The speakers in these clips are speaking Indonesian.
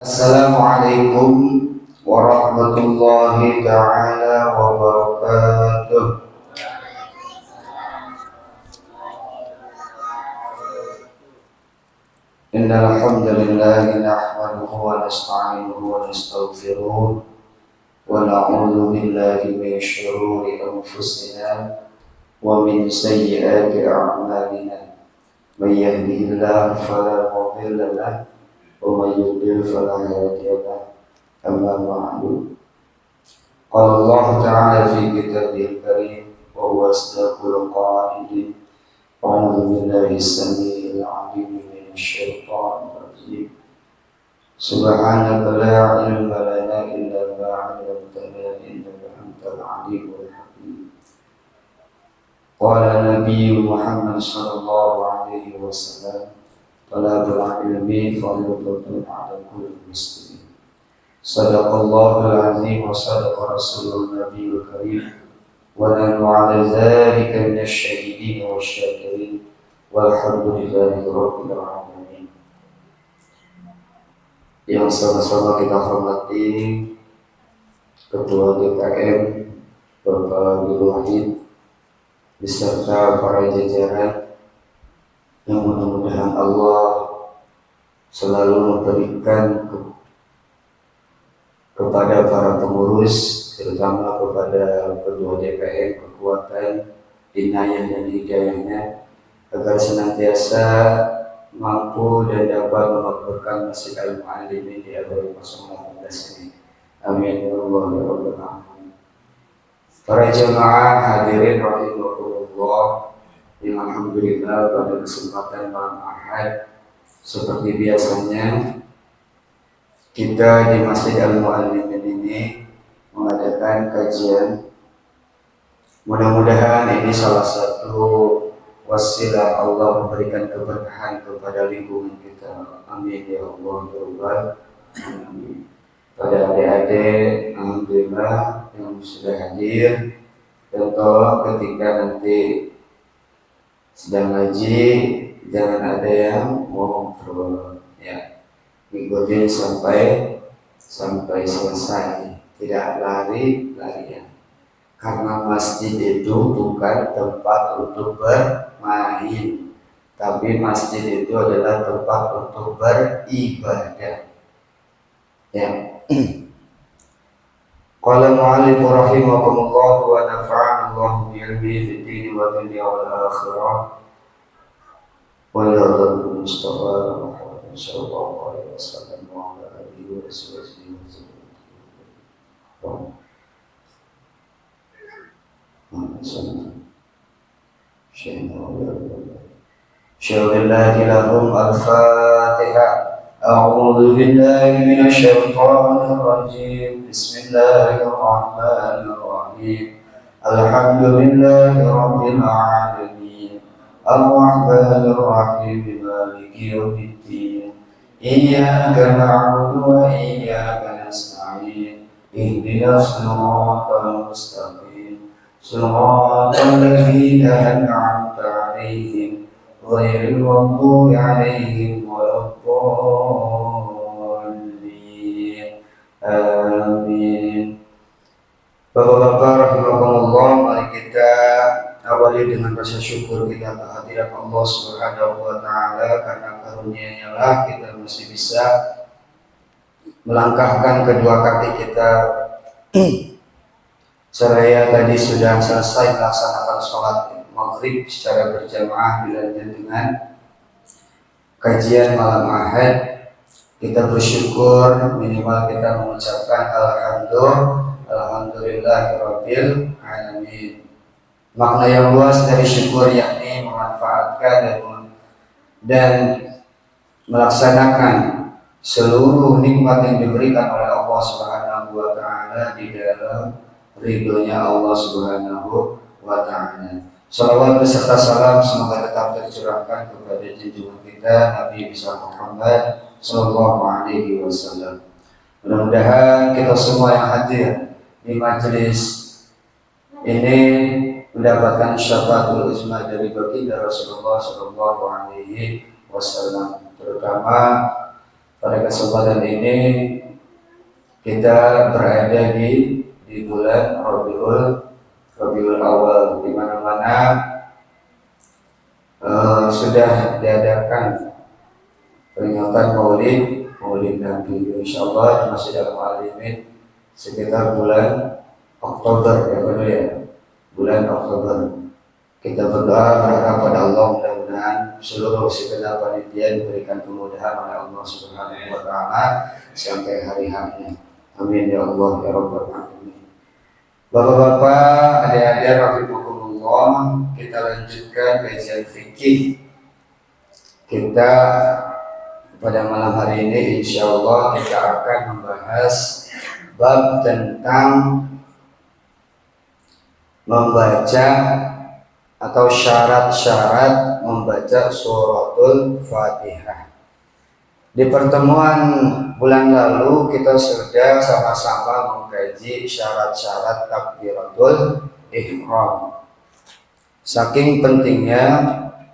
Assalamualaikum warahmatullahi ta'ala wabarakatuh. Innal hamdalillah nahmaduhu wa nasta'inuhu wa nastaghfiruh wa na'udzu billahi min shururi anfusina wa min sayyiati a'malina. May yahdihillahu fala mudilla lahu wa may yudlil fala hadiya lahu. Amma ba'du. Qala Allah ta'ala fi kitabihil karim wa huwa asdaqul qa'ilin. A'udzu billahi as-sami'il 'alim minasy syaithanir rajim. Subhanaka la ilma lana illa ma 'allamtana innaka antal 'alimul hakim. Qala Nabi Muhammad sallallahu alaihi wasallam, talabul ilmi fardun 'ala kulli muslim. Sadaqallahul azim wa sadaqa rasulun nabiyul karim wa nahnu 'ala dzalika minasy syahidin wasyakirin walhamdulillahi rabbil alamin. Yang sama-sama kita hormati Ketua DKM Bapak Abdul Wahid beserta para jajaran, yang mudah-mudahan Allah selalu memberikan kepada para pengurus, terutama kepada Ketua DKM, kekuatan, inayah dan hidayahnya, agar senantiasa mampu dan dapat memakmurkan Masjid Al-Mu'allimin di abad 018 ini. Amin ya Allah ya Rabbal Alamin. Para jemaah hadirin rahimahullah, yang alhamdulillah pada kesempatan malam Ahad seperti biasanya kita di Masjid Al-Mu'allimin ini mengadakan kajian. Mudah-mudahan ini salah satu wasilah Allah memberikan keberkahan kepada lingkungan kita. Amin ya Allah ya Rabbal Alamin. Pada adik-adik, alhamdulillah yang sudah hadir, dan tolong ketika nanti sedang ngaji jangan ada yang mau ngobrol, ya, ikutin sampai selesai, tidak lari-larian. Karena masjid itu bukan tempat untuk bermain, tapi masjid itu adalah tempat untuk beribadah. Ya. Qala mu'allif rahimahumullah wa nafa'ana Allah bi ilmihi fid din wa dunya wal akhirah. Wa ila rabbil mustafa Muhammad sallallahu alaihi wasallam wa ala alihi wa sahbihi wa sallam. Syai'ullahi lahum al-Fatihah. أعوذ بالله من الشيطان الرجيم. بسم الله الرحمن الرحيم. الحمد لله رب العالمين الرحمن الرحيم مالك يوم الدين إياك نعبد وإياك نستعين اهدنا الصراط المستقيم صراط الذين أنعمت عليهم غير المغضوب عليهم ولا الضالين. Amin. Bapak-bapak rahimakumullah, mari kita awali dengan rasa syukur kita kehadiran Allah Subhanahu wa taala, karena karunia-Nya lah kita masih bisa melangkahkan kedua kaki kita. Saya tadi sudah selesai melaksanakan sholat maghrib secara berjamaah, dilanjut dengan kajian malam Ahad. Kita bersyukur, minimal kita mengucapkan alhamdulillahirabbil alamin. Makna yang luas dari syukur yakni memanfaatkan dan melaksanakan seluruh nikmat yang diberikan oleh Allah Subhanahu wa taala di dalam ridhonya Allah Subhanahu wa taala. Salawat beserta salam semoga tetap tercurahkan kepada junjungan kita Nabi besar Muhammad sallallahu alaihi wasallam. Mudah-mudahan kita semua yang hadir di majelis ini mendapatkan syafaatul uzma dari baginda Rasulullah sallallahu alaihi wasallam, terutama pada kesempatan ini kita berada di bulan Rabiul Awal, di mana-mana sudah diadakan peringatan Maulid Nabi. Insyaallah di Masjid Al-Mu'allimin sekitar bulan Oktober ya, bulan Oktober. Kita berdoa berharap pada Allah mudah-mudahan seluruh segenap panitia diberikan kemudahan oleh Allah Subhanahu wa taala sampai hari H-nya. Amin ya Allah ya rabbal alamin. Bapak-bapak, adik-adik rahimakumullah, kita lanjutkan kajian fikih. Kita pada malam hari ini insyaallah kita akan membahas bab tentang membaca atau syarat-syarat membaca suratul Fatihah. Di pertemuan bulan lalu kita sudah sama-sama mengkaji syarat-syarat takbiratul ihram. Saking pentingnya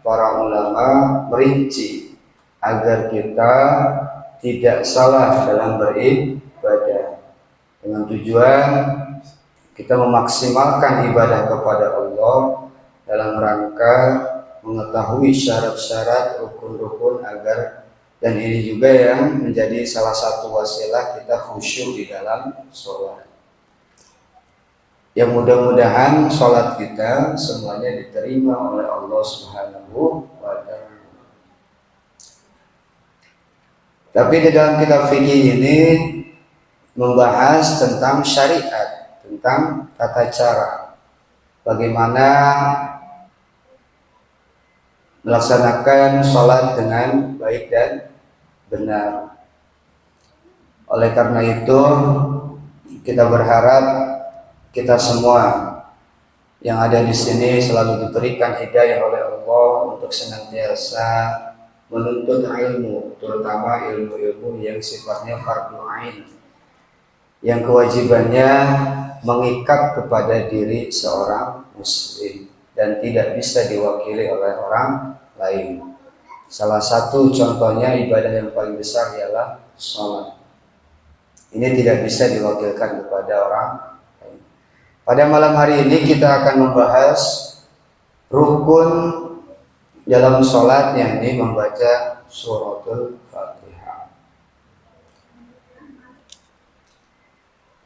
para ulama merinci agar kita tidak salah dalam beribadah, dengan tujuan kita memaksimalkan ibadah kepada Allah dalam rangka mengetahui syarat-syarat rukun-rukun agar, dan ini juga yang menjadi salah satu wasilah kita khusyuk di dalam sholat. Yang mudah-mudahan sholat kita semuanya diterima oleh Allah Subhanahu wa ta'ala. Tapi di dalam kitab fikih ini membahas tentang syariat, tentang tata cara bagaimana melaksanakan sholat dengan baik dan benar. Oleh karena itu kita berharap kita semua yang ada di sini selalu diberikan hidayah oleh Allah untuk senantiasa menuntut ilmu, terutama ilmu-ilmu yang sifatnya fardhu ain, yang kewajibannya mengikat kepada diri seorang muslim dan tidak bisa diwakili oleh orang lain. Salah satu contohnya ibadah yang paling besar ialah sholat. Ini tidak bisa diwakilkan kepada orang lain. Pada malam hari ini kita akan membahas rukun dalam sholat, yakni membaca suratul Fatihah.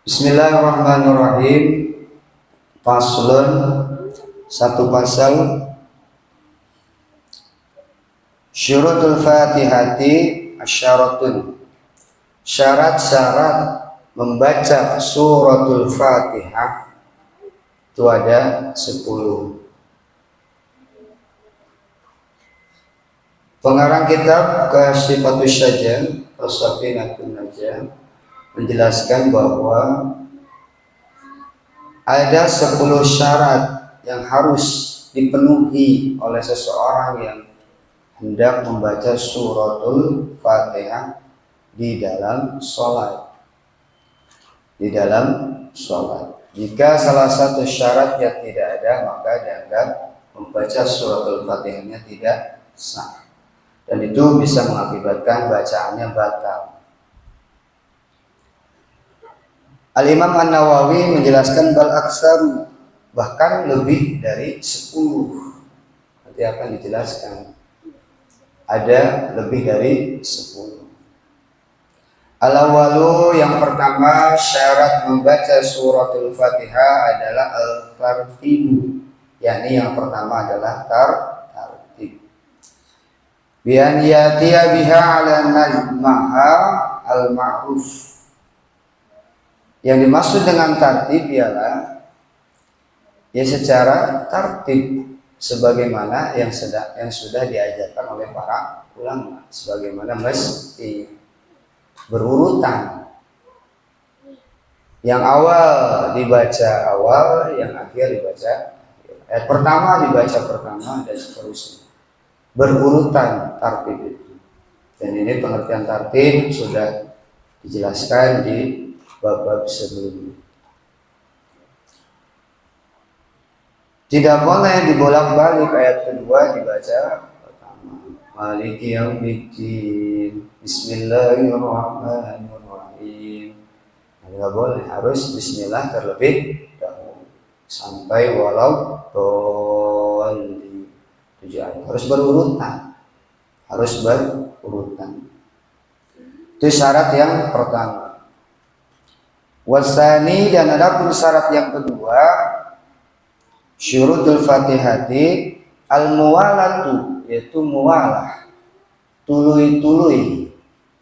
Bismillahirrahmanirrahim. Faslun, satu pasal. Syurutul Fatihati asyaratun. Syarat-syarat membaca suratul Fatihah itu ada 10. Pengarang kitab Kasyifatus Syajah As-Safinatun Najah menjelaskan bahwa ada 10 syarat yang harus dipenuhi oleh seseorang yang hendak membaca suratul Fatihah di dalam sholat. Di dalam sholat. Jika salah satu syaratnya tidak ada, maka dianggap membaca suratul Fatihahnya tidak sah. Dan itu bisa mengakibatkan bacaannya batal. Al-Imam An-Nawawi menjelaskan bal aksaru, bahkan lebih dari 10. Nanti akan dijelaskan. Ada lebih dari 10. Al-awwalu, yang pertama syarat membaca suratul Fatihah adalah al-tartibu, yakni yang pertama adalah tartib. Bian yatiya biha ala najmaha al-ma'ruf. Yang dimaksud dengan tartib ialah ya secara tertib sebagaimana yang sudah diajarkan oleh para ulama, sebagaimana mesti berurutan. Yang awal dibaca awal, yang akhir dibaca ayat pertama dibaca pertama, dan seterusnya. Berurutan tartib itu. Dan ini pengertian tartib sudah dijelaskan di bab-bab sebelumnya. Tidak boleh dibolak-balik ayat kedua dibaca pertama. maliki yaumiddin, bismillahirrahmanirrahim. Nggak boleh, harus bismillah terlebih dahulu sampai walau dolli 7 ayat. Harus berurutan, Itu syarat yang pertama. Wasani, dan adapun syarat yang kedua, syurutul fatihati al-muwalatu, yaitu muwalah, tului-tului.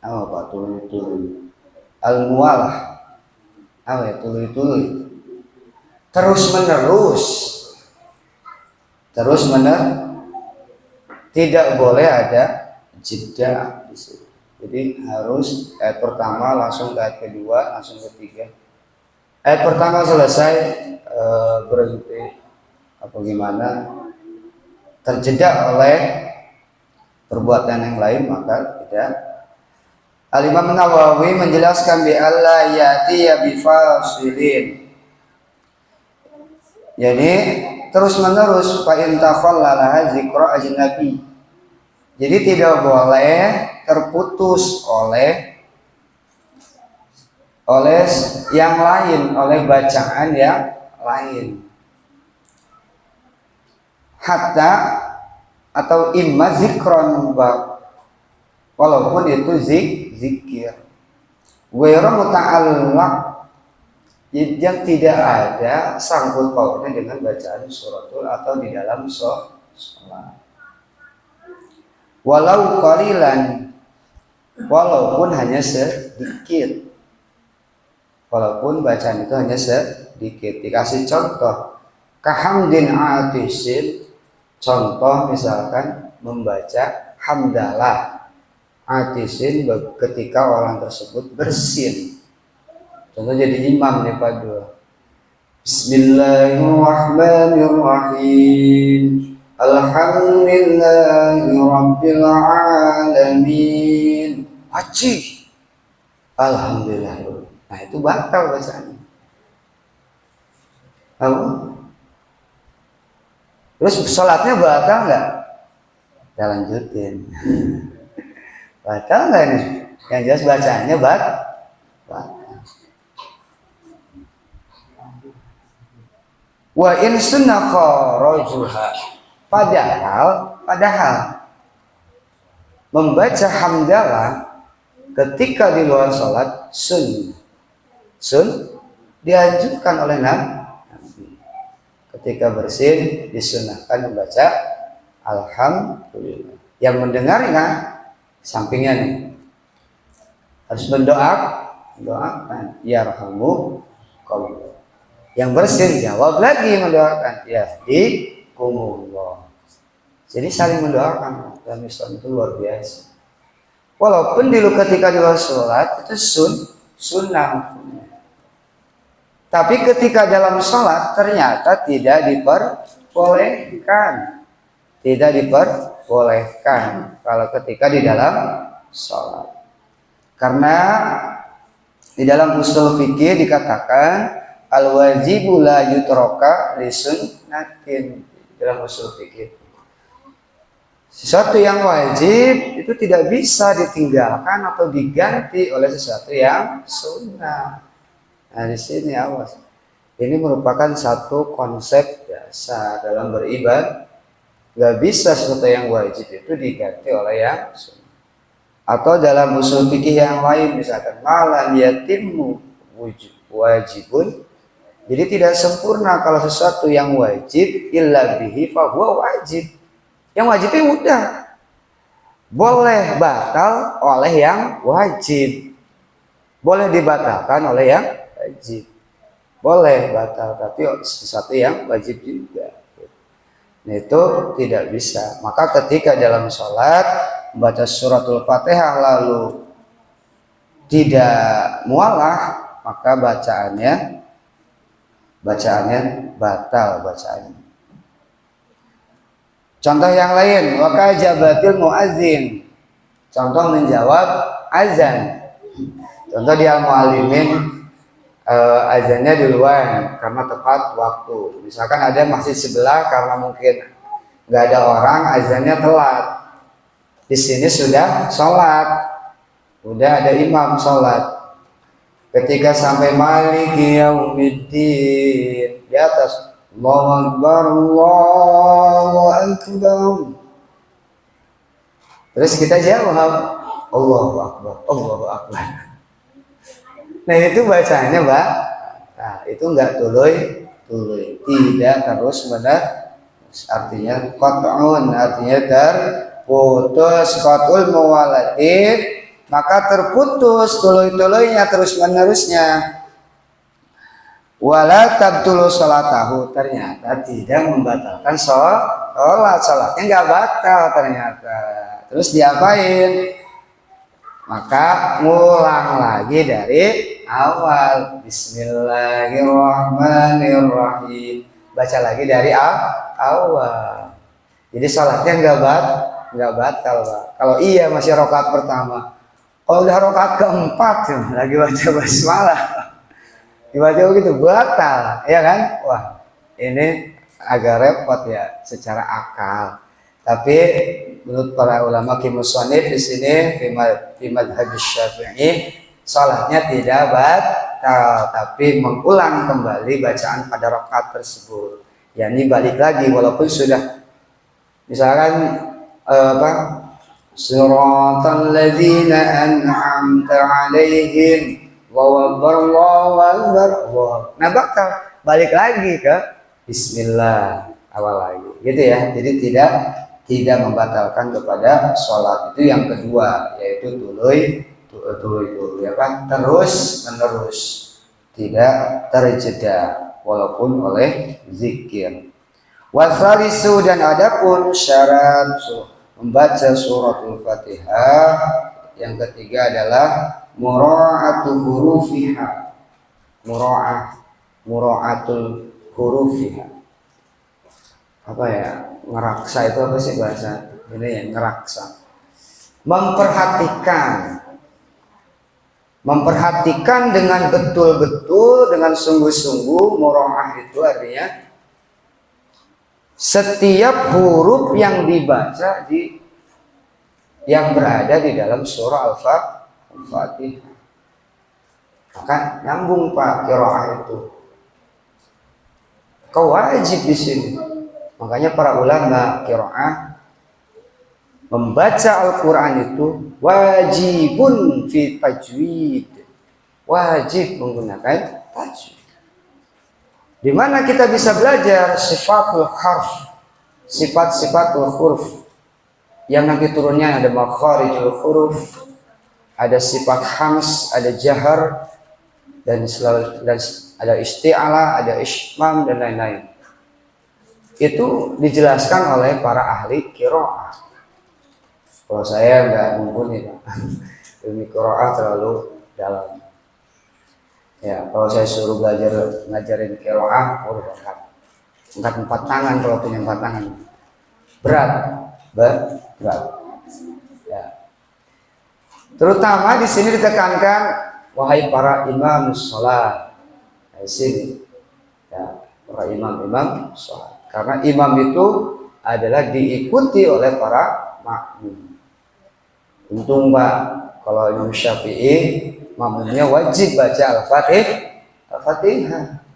Apa tului-tului? Al-muwalah, apa ya tului-tului? Terus menerus, tidak boleh ada jeda di situ. Jadi harus ayat pertama langsung ke ayat kedua, langsung ketiga. Ayat pertama selesai berhenti apa gimana, terjeda oleh perbuatan yang lain, maka tidak. Al-Imam Nawawi menjelaskan bi alla yati ya bi fasilin. Jadi terus menerus fa in takhallala zikra ajnabi. Jadi tidak boleh terputus oleh yang lain, oleh bacaan yang lain. Hatta atau imma zikron, walaupun itu zikir. Ghairu muta'allaq, yang tidak ada sangkut pautnya dengan bacaan suratul atau di dalam sholat. Walau qalilan, walaupun hanya sedikit, walaupun bacaan itu hanya sedikit. Dikasih contoh, kahamdin atisin, contoh misalkan membaca hamdalah atisin ketika orang tersebut bersin. Contoh jadi imam nih Pak Dua. Bismillahirrahmanirrahim. Alhamdulillahi Rabbil Alamin. Haji. Alhamdulillah. Nah itu batal bacaannya. Apa? Terus sholatnya batal nggak? Ya lanjutin. Batal nggak ini? Yang jelas bacaannya batal. Wa in sunnah kharajuha. Padahal membaca hamdalah ketika di luar sholat dianjurkan oleh Nabi. Ketika bersin disunahkan membaca alhamdulillah. Yang mendengarnya sampingnya nih harus mendoakan yarhamukallah. Yang bersin jawab lagi mendoakan yahdikumullah. Jadi saling mendoakan dalam Islam itu luar biasa. Walaupun ketika di luar sholat itu sunnah. Tapi ketika dalam sholat ternyata tidak diperbolehkan. Tidak diperbolehkan kalau ketika di dalam sholat. Karena di dalam usul fikih dikatakan al-wajibu la yutroka li sunnatin. Dalam usul fikih sesuatu yang wajib itu tidak bisa ditinggalkan atau diganti oleh sesuatu yang sunnah. Nah di sini awas, ini merupakan satu konsep dasar dalam beribadah. Gak bisa sesuatu yang wajib itu diganti oleh yang sunnah. Atau dalam usul fikih yang lain misalkan malam yatimmu wajibun. Jadi tidak sempurna kalau sesuatu yang wajib illa bihi fa huwa wajib. Yang wajib itu udah boleh batal oleh yang wajib, boleh dibatalkan oleh yang wajib, boleh batal tapi sesuatu yang wajib juga. Nah, itu tidak bisa. Maka ketika dalam sholat membaca suratul Fatihah lalu tidak mualah, maka bacaannya batal bacaannya. Contoh yang lain, wakajabatil muazzin. Contoh menjawab azan. Contoh di Al-Mu'allimin azannya duluan karena tepat waktu. Misalkan ada masjid sebelah karena mungkin nggak ada orang, azannya telat. Di sini sudah sholat, udah ada imam sholat. Ketika sampai maliki yaumiddin, di atas Allahu Akbar, Allahu Akbar. Terus kita jawab Allahu Akbar, Allahu Akbar. Nah itu bacanya, Mbak. Nah itu enggak tuluy, tidak terus menerus. Artinya qat'un, artinya terputus. Qat'ul muwalatin, maka terputus tuluy-tuluynya terus menerusnya. Wala tabtulu sholatahu, ternyata tidak membatalkan sholatnya enggak batal ternyata. Terus diapain? Maka ngulang lagi dari awal. Bismillahirrahmanirrahim. Baca lagi dari awal. Jadi sholatnya enggak batal, Pak. Kalau iya masih rakaat pertama. Kalau udah rakaat keempat lagi baca basmalah, dibaca begitu batal, ya kan? Wah, ini agak repot ya secara akal. Tapi menurut para ulama kimusonif di sini fi madhhab Syafi'i, salatnya tidak batal, tapi mengulang kembali bacaan pada rakaat tersebut. yakni balik lagi walaupun sudah misalkan Siratal ladzina an'amta 'alaihim Allahu akbar. Nah, bakal balik lagi ke bismillah awal lagi. Gitu ya. Jadi tidak membatalkan kepada sholat. Itu yang kedua, yaitu tuluy terus menerus, tidak terjeda walaupun oleh zikir. Wasalisu, dan adapun syarat membaca suratul Fatihah yang ketiga adalah mura'atu hurufiha. Mura'atul hurufiha. Apa ya? Ngeraksa itu apa sih bahasa ini ya? Ngeraksa. Memperhatikan dengan betul-betul, dengan sungguh-sungguh. Mura'ah itu artinya setiap huruf yang dibaca yang berada di dalam surah Al-Fatihah. Maka nyambung Pak qiraah itu. Kau wajib di sini. Makanya para ulama qiraah membaca Al-Qur'an itu wajibun fi tajwid. Wajib menggunakan tajwid. Di mana kita bisa belajar sifatul harf, sifat-sifatul huruf yang nanti turunnya ada makharijul huruf, ada sifat hams, ada jahar, dan ada isti'ala, ada ismam, dan lain-lain. Itu dijelaskan oleh para ahli qiraah. Kalau saya nggak mumpuni, ilmu qiraah terlalu dalam. Ya, kalau saya suruh ngajarin qiraah, angkat 4 tangan kalau punya 4 tangan. Berat. Ya. Terutama di sini ditekankan wahai para imam sholat. Di sini, ya, para imam sholat. Karena imam itu adalah diikuti oleh para makmum. Untung Pak, kalau Imam Syafi'i makmumnya wajib baca Al-Fatihah.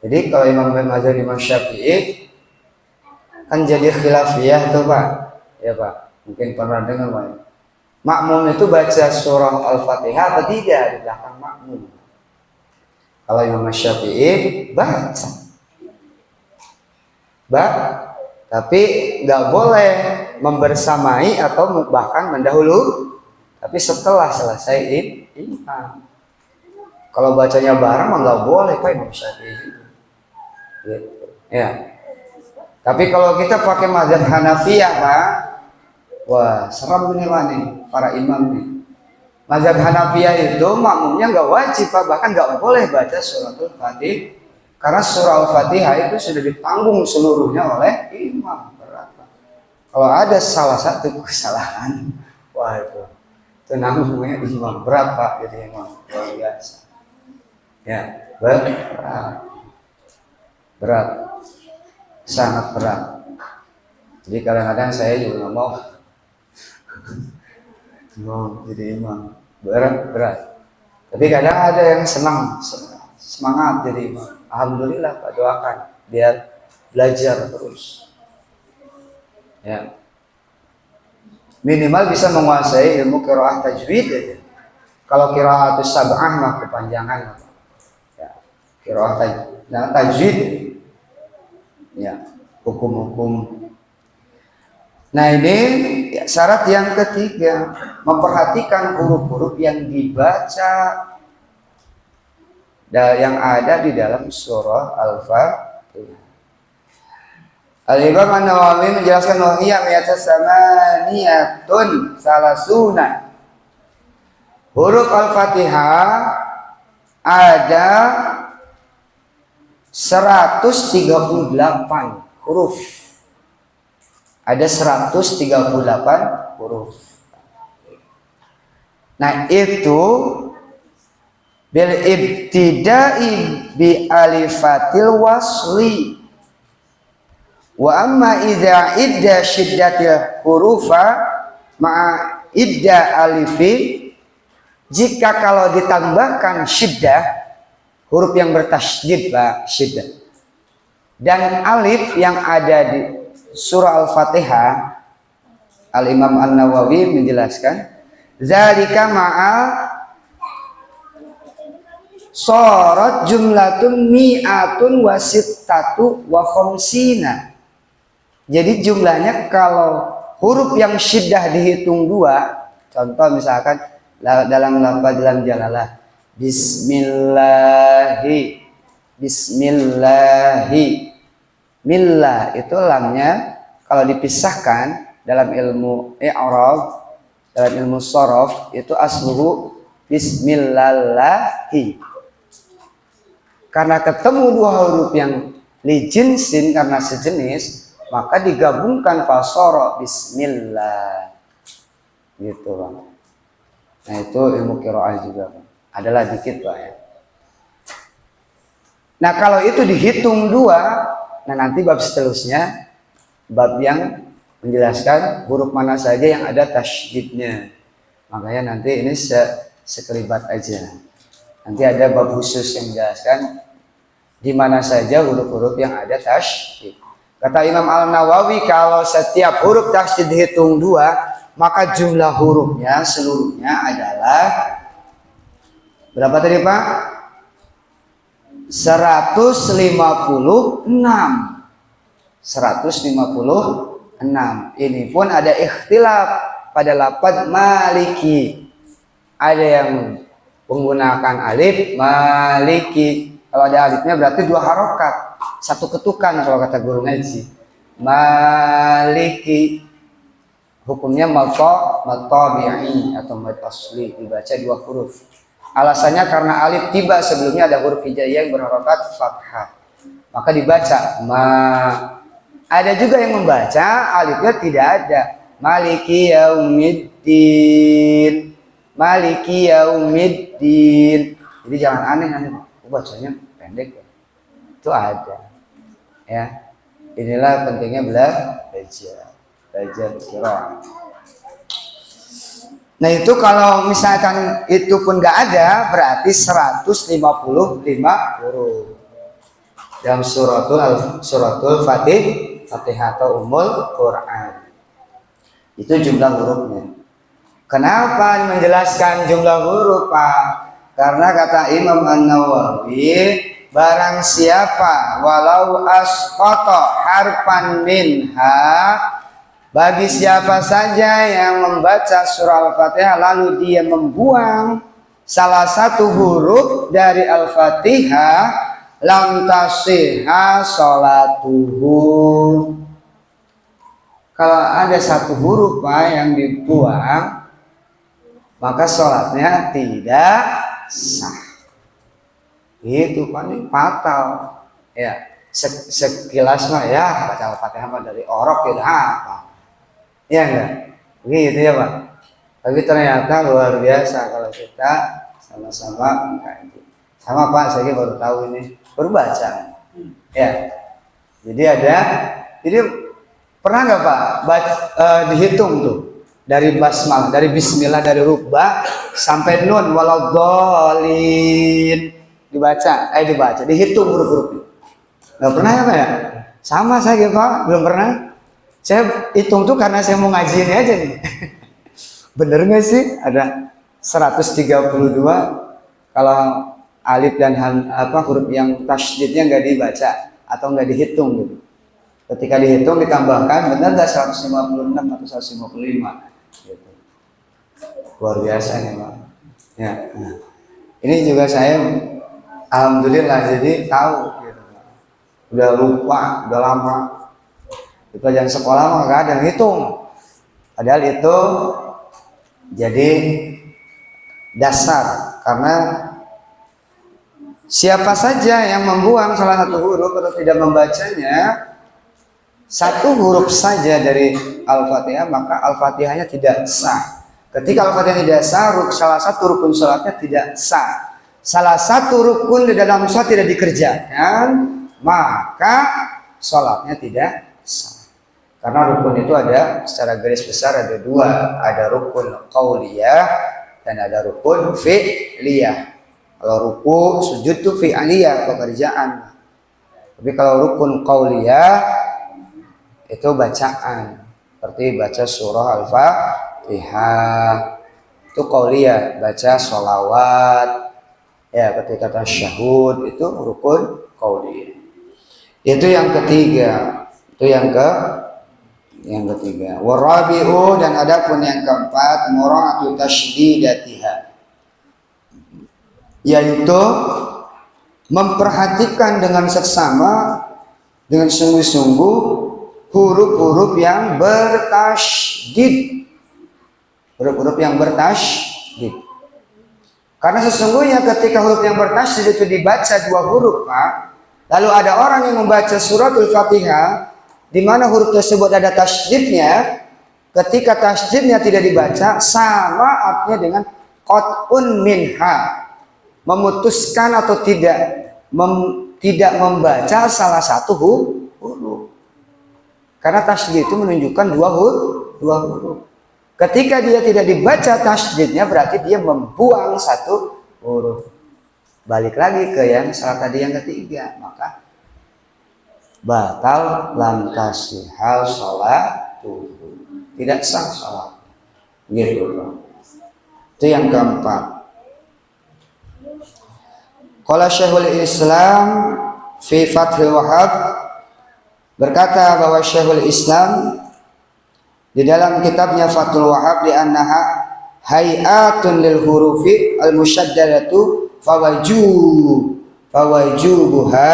Jadi kalau Imam Syafi'i kan jadi khilafiyah tuh Pak. Ya Pak, mungkin pernah dengar Pak. Makmum itu baca surah Al-Fatihah atau tidak di belakang makmum. Kalau Imam Syafi'i baca. Tapi nggak boleh membersamai atau bahkan mendahului. Tapi setelah selesai imam. Kalau bacanya bareng mah nggak boleh Pak Imam Syafi'i. Gitu. Ya. Tapi kalau kita pakai mazhab Hanafiyah Pak, wah seram ini Pak nih para imam nih. Mazhab Hanafiyah itu makmumnya nggak wajib Pak, bahkan nggak boleh baca suratul Fatihah. Karena surah Al-Fatihah itu sudah ditanggung seluruhnya oleh imam. Berapa? Kalau ada salah satu kesalahan, wah itu nanggungnya imam berapa jadi imam luar biasa. Ya, berat, sangat berat. Jadi kadang-kadang saya juga nggak mau jadi imam, berat. Tapi kadang ada yang semangat jadi imam. Alhamdulillah, Pak, doakan biar belajar terus. Ya. Minimal bisa menguasai ilmu qiraah tajwid aja. Kalau qiraatus sab'ah mah kepanjangan. Ya. Qiraah tajwid. Ya, hukum-hukum. Nah, ini ya, syarat yang ketiga, memperhatikan huruf-huruf yang dibaca yang ada di dalam surah Al-Fatihah. Al-Imam An-Nawawi menjelaskan wahiyya samaniyatun salasuna. Huruf Al-Fatihah ada 138 huruf. Ada 138 huruf. Nah, itu bil ibtida'i bi alifatil wasli. Wa amma idza idda syiddatil hurufa ma'a idda alifi, jika kalau ditambahkan syiddah, huruf yang bertasydid syiddah, dan alif yang ada di surah Al-Fatihah, Al-Imam An-Nawawi menjelaskan zalika ma'al sorot jumlatun mi'atun wasittatu wa khamsina. Jadi jumlahnya kalau huruf yang syiddah dihitung dua, contoh misalkan dalam lafaz dalam jalalah bismillahi, millah itu lamnya kalau dipisahkan dalam ilmu i'rab, dalam ilmu shorof itu asluhu bismillahi. Karena ketemu dua huruf yang lijinsin karena sejenis, maka digabungkan fasoro bismillah gitu, Bang. Nah, itu ilmu qiraah juga, Bang. Adalah dikit, Pak, ya. Nah, kalau itu dihitung dua, nah nanti bab seterusnya bab yang menjelaskan huruf mana saja yang ada tasydidnya. Makanya nanti ini sekelibat aja. Nanti ada bab khusus yang menjelaskan di mana saja huruf-huruf yang ada tasydid. Kata Imam Al-Nawawi, kalau setiap huruf tasydid dihitung dua, maka jumlah hurufnya seluruhnya adalah berapa tadi, Pak? 156. 156. Ini pun ada ikhtilaf pada lafaz maliki. Ada yang menggunakan alif maliki. Kalau ada alifnya berarti dua harokat, satu ketukan kalau kata guru ngaji. Maliki hukumnya matabi'i atau mad asli, dibaca dua huruf. Alasannya karena alif tiba sebelumnya ada huruf hijaiyah yang berharokat fathah, maka dibaca ma. Ada juga yang membaca alifnya tidak ada, maliki yaumiddin, maliki yaumiddin. Jadi jangan aneh nanti bacanya pendek ya. Itu ada ya. Inilah pentingnya belajar qiraah. Nah, itu kalau misalkan itu pun nggak ada, berarti 155 huruf dalam suratul Fatihah atau Ummul Quran. Itu jumlah hurufnya. Kenapa menjelaskan jumlah huruf, Pak? Karena kata Imam An-Nawawi, barang siapa walau asqata harfan minha, bagi siapa saja yang membaca surah Al-Fatihah lalu dia membuang salah satu huruf dari Al-Fatihah, lam tasihha sholatuhu. Kalau ada satu huruf, Pak, yang dibuang, maka sholatnya tidak sah. Itu Pak, ini fatal. Ya, sekilas mah ya baca Al-Fatihah mah dari orok ya apa. Iya enggak? Begitu ya, Pak. Tapi ternyata luar biasa kalau kita sama-sama mengkaji. Sama, Pak, saya baru tahu ini, baru baca. Ya. Jadi Pernah nggak Pak dihitung tuh dari basmalah, dari bismillah, dari huruf ba sampai nun waladhdallin dibaca, dihitung huruf-hurufnya. Nggak pernah ya Pak ya? Sama saya Pak, belum pernah. Saya hitung tuh karena saya mau ngaji ini aja nih. Bener nggak sih ada 132 kalau alif dan huruf yang tasydidnya nggak dibaca atau nggak dihitung gitu. Ketika dihitung ditambahkan benar nggak 156 atau 155 gitu. Luar biasa nih Pak. Ya, nah. Ini juga saya alhamdulillah jadi tahu gitu. Udah lupa, udah lama. Di pelajaran sekolah mah nggak ada hitung. Padahal itu jadi dasar, karena siapa saja yang membuang salah satu huruf atau tidak membacanya satu huruf saja dari Al-Fatihah, maka Al-Fatihahnya tidak sah. Ketika Al-Fatihah tidak sah, salah satu rukun sholatnya tidak sah. Salah satu rukun di dalam sholat tidak dikerjakan, maka sholatnya tidak sah. Karena rukun itu ada secara garis besar ada dua, ada rukun qauliyah dan ada rukun fi'liyah. Kalau ruku, sujud itu fi'liyah, pekerjaan. Tapi kalau rukun qauliyah itu bacaan, seperti baca surah Al-Fatihah itu qauliyah, baca sholawat ya, ketika tasyahud itu rukun qauliyah. Itu yang ketiga. Itu yang ketiga. Warabi'u, dan adapun yang keempat, mura'atu tasydidatiha, yaitu memperhatikan dengan seksama, dengan sungguh-sungguh huruf-huruf yang bertasydid. Huruf-huruf yang bertasydid. Karena sesungguhnya ketika huruf yang bertasydid itu dibaca dua huruf Pak, lalu ada orang yang membaca suratul Fatihah di mana huruf tersebut ada tasydidnya, ketika tasydidnya tidak dibaca, sama artinya dengan qat'un minha, memutuskan atau tidak membaca salah satu huruf. Karena tasydid itu menunjukkan dua huruf. Ketika dia tidak dibaca tasydidnya, berarti dia membuang satu huruf. Balik lagi ke yang salah tadi yang ketiga, maka batal lam tasihal sholatuhu, tidak sah sholat. Gitu loh. Itu yang keempat. Qala Syekhul Islam fi Fathul Wahhab, berkata bahwa Syekhul Islam di dalam kitabnya Fathul Wahhab, di annaha hayatun lil hurufi al musyaddadatu fawajubuha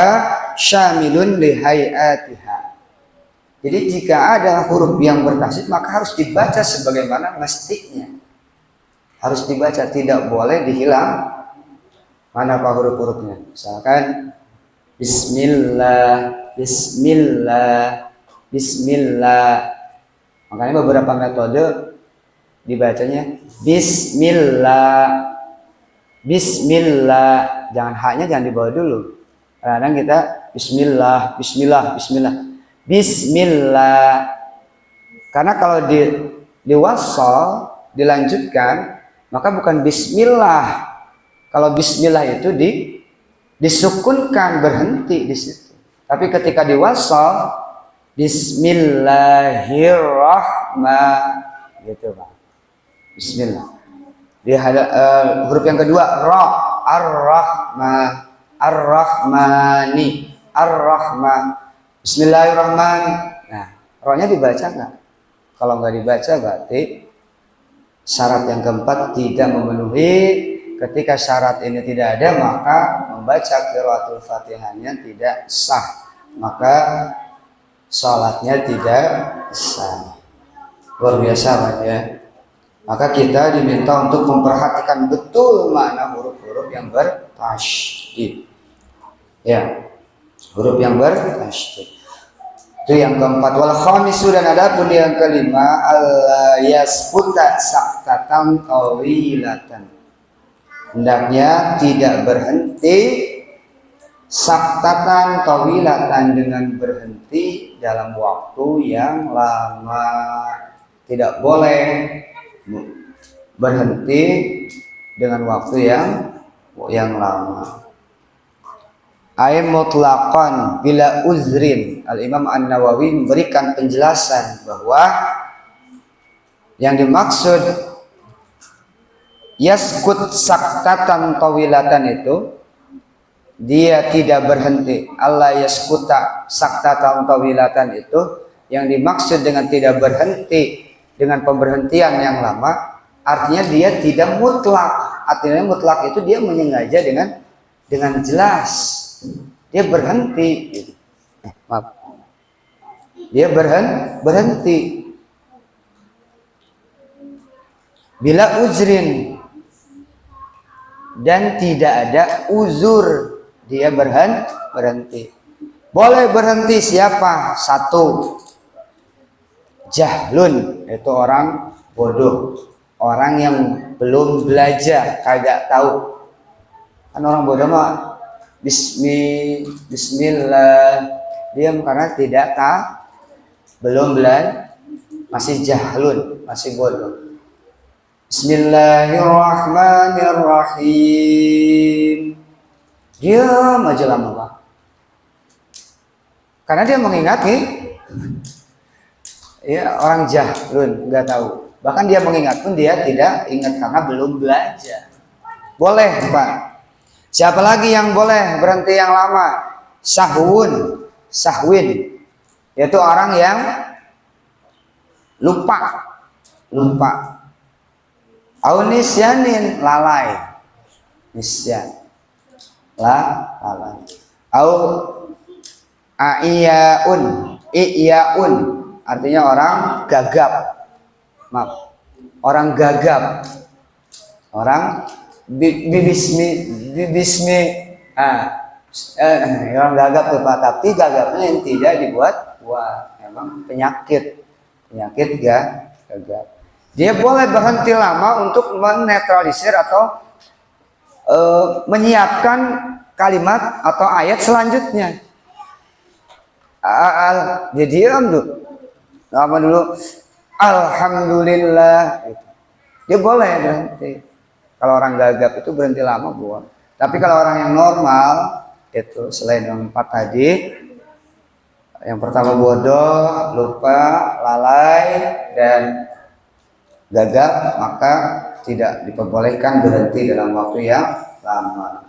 syamilun li hayatiha. Jadi jika ada huruf yang bertasydid maka harus dibaca sebagaimana mestinya. Harus dibaca, tidak boleh dihilang. Mana Pak huruf-hurufnya? Misalkan Bismillah, Bismillah, Bismillah. Makanya beberapa metode dibacanya Bismillah, Bismillah. Jangan haknya jangan dibawa dulu. Kadang kita Bismillah, Bismillah, Bismillah, Bismillah. Karena kalau diwasal dilanjutkan, maka bukan Bismillah. Kalau Bismillah itu disukunkan, berhenti di situ. Tapi ketika diwasal Bismillahirrahmanirrahim, gitu Pak. Bismillah. Huruf yang kedua ra, ar-rahman, ar-rahmani, ar-rahman. Bismillahirrahmanirrahim. Nah, ra-nya dibaca nggak? Kalau nggak dibaca berarti syarat yang keempat tidak memenuhi. Ketika syarat ini tidak ada, maka membaca qiraatul Fatihahnya tidak sah, maka sholatnya tidak sah. Luar biasa Pak ya. Maka kita diminta untuk memperhatikan betul mana huruf-huruf yang bertasydid. Ya, huruf yang bertasydid. Itu yang keempat. Wal khamisu, dan adapun yang kelima, alla yasfuta saktatan tawilatan. Hendaknya tidak berhenti saktatan tawilatan, dengan berhenti dalam waktu yang lama. Tidak boleh berhenti dengan waktu yang lama. Ay mutlaqan bila uzrin. Al-Imam An-Nawawi memberikan penjelasan bahwa yang dimaksud yaskut saktatan tawilatan itu dia tidak berhenti. Allah yaskuta saktatan tawilatan itu yang dimaksud dengan tidak berhenti dengan pemberhentian yang lama, artinya dia tidak mutlak. Artinya mutlak itu dia menyengaja dengan jelas. Dia berhenti. Maaf. Dia berhenti. Bila uzrin dan tidak ada uzur, dia berhenti. Boleh berhenti siapa? Satu, jahlun, itu orang bodoh, orang yang belum belajar, kagak tahu. Kan orang bodoh mah bismillah, diam karena tidak tahu, belum belajar, masih jahlun, masih bodoh. Bismillahirrahmanirrahim, diam aja lama Pak, karena dia mengingat nih. Ya, orang jahlun, nggak tahu. Bahkan dia mengingat pun dia tidak ingat karena belum belajar. Boleh Pak. Siapa lagi yang boleh berhenti yang lama? Sahwin, yaitu orang yang lupa. Nisyanin, lalai. Nisyan, lalai. Iyaun, artinya orang gagap. Maaf, orang gagap. Orang orang gagap tuh Pak, tapi gagapnya yang tidak dibuat-buat. Memang penyakit gagap. Dia boleh berhenti lama untuk menetralisir atau menyiapkan kalimat atau ayat selanjutnya. Dia diam dulu. Lama dulu. Alhamdulillah. Dia boleh berhenti. Kalau orang gagap itu berhenti lama boleh. Tapi kalau orang yang normal itu selain yang 4 tadi, yang pertama bodoh, lupa, lalai, dan gagap, maka tidak diperbolehkan berhenti dalam waktu yang lama.